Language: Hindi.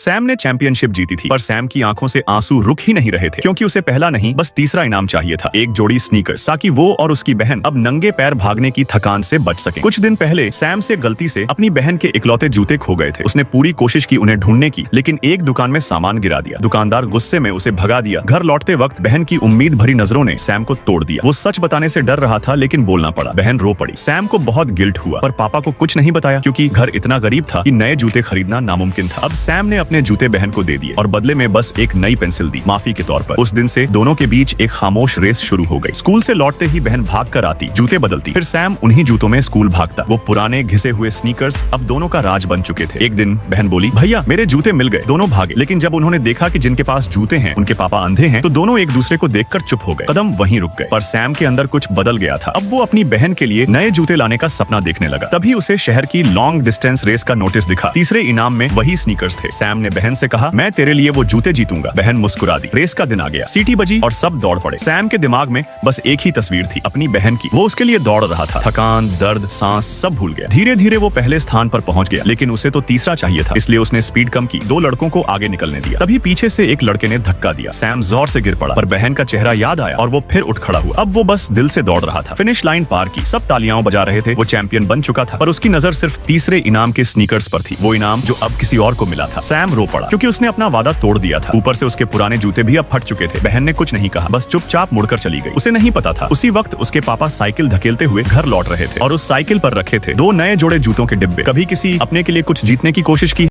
सैम ने चैंपियनशिप जीती थी, पर सैम की आंखों से आंसू रुक ही नहीं रहे थे, क्योंकि उसे पहला नहीं बस तीसरा इनाम चाहिए था, एक जोड़ी स्नीकर्स, ताकि वो और उसकी बहन अब नंगे पैर भागने की थकान से बच सके। कुछ दिन पहले सैम से गलती से अपनी बहन के इकलौते जूते खो गए थे। उसने पूरी कोशिश की उन्हें ढूंढने की, लेकिन एक दुकान में सामान गिरा दिया। दुकानदार गुस्से में उसे भगा दिया। घर लौटते वक्त बहन की उम्मीद भरी नजरों ने सैम को तोड़ दिया। वो सच बताने से डर रहा था, लेकिन बोलना पड़ा। बहन रो पड़ी। सैम को बहुत गिल्ट हुआ, पर पापा को कुछ नहीं बताया, क्योंकि घर इतना गरीब था कि नए जूते खरीदना नामुमकिन था। अब सैम ने अपने जूते बहन को दे दिए और बदले में बस एक नई पेंसिल दी, माफी के तौर पर। उस दिन से दोनों के बीच एक खामोश रेस शुरू हो गई। स्कूल से लौटते ही बहन भाग कर आती, जूते बदलती, फिर सैम उन्हीं जूतों में स्कूल भागता। वो पुराने घिसे हुए स्नीकर्स अब दोनों का राज बन चुके थे। एक दिन बहन बोली, भैया मेरे जूते मिल गए। दोनों भागे, लेकिन जब उन्होंने देखा कि जिनके पास जूते हैं उनके पापा अंधे हैं, तो दोनों एक दूसरे को देखकर चुप हो गए। कदम वहीं रुक गए। पर सैम के अंदर कुछ बदल गया था। अब वो अपनी बहन के लिए नए जूते लाने का सपना देखने लगा। तभी उसे शहर की लॉन्ग डिस्टेंस रेस का नोटिस दिखा। तीसरे इनाम में वही स्नीकर्स थे। सैम ने बहन से कहा, मैं तेरे लिए वो जूते जीतूंगा। बहन मुस्कुरा दी। रेस का दिन आ गया। सीटी बजी और सब दौड़ पड़े। सैम के दिमाग में बस एक ही तस्वीर थी, अपनी बहन की। वो उसके लिए दौड़ रहा था। थकान, दर्द, सांस सब भूल गया। धीरे धीरे वो पहले स्थान पर पहुंच गया, लेकिन उसे तो तीसरा चाहिए था, इसलिए उसने स्पीड कम की। दो लड़कों को आगे निकलने दिया। तभी पीछे से एक लड़के ने धक्का दिया। सैम जोर से गिर पड़ा, पर बहन का चेहरा याद आया और वो फिर उठ खड़ा हुआ। अब वो बस दिल से दौड़ रहा था। फिनिश लाइन पार की, सब तालियां बजा रहे थे। वो चैंपियन बन चुका था, पर उसकी नजर सिर्फ तीसरे इनाम के स्नीकर्स पर थी, वो इनाम जो अब किसी और को मिला था। सैम रो पड़ा, क्योंकि उसने अपना वादा तोड़ दिया था। ऊपर से उसके पुराने जूते भी अब फट चुके थे। बहन ने कुछ नहीं कहा, बस चुपचाप मुड़कर चली गई। उसे नहीं पता था उसी वक्त उसके पापा साइकिल धकेलते हुए घर लौट रहे थे, और उस साइकिल पर रखे थे दो नए जोड़े जूतों के डिब्बे। कभी किसी अपने के लिए कुछ जीतने की कोशिश की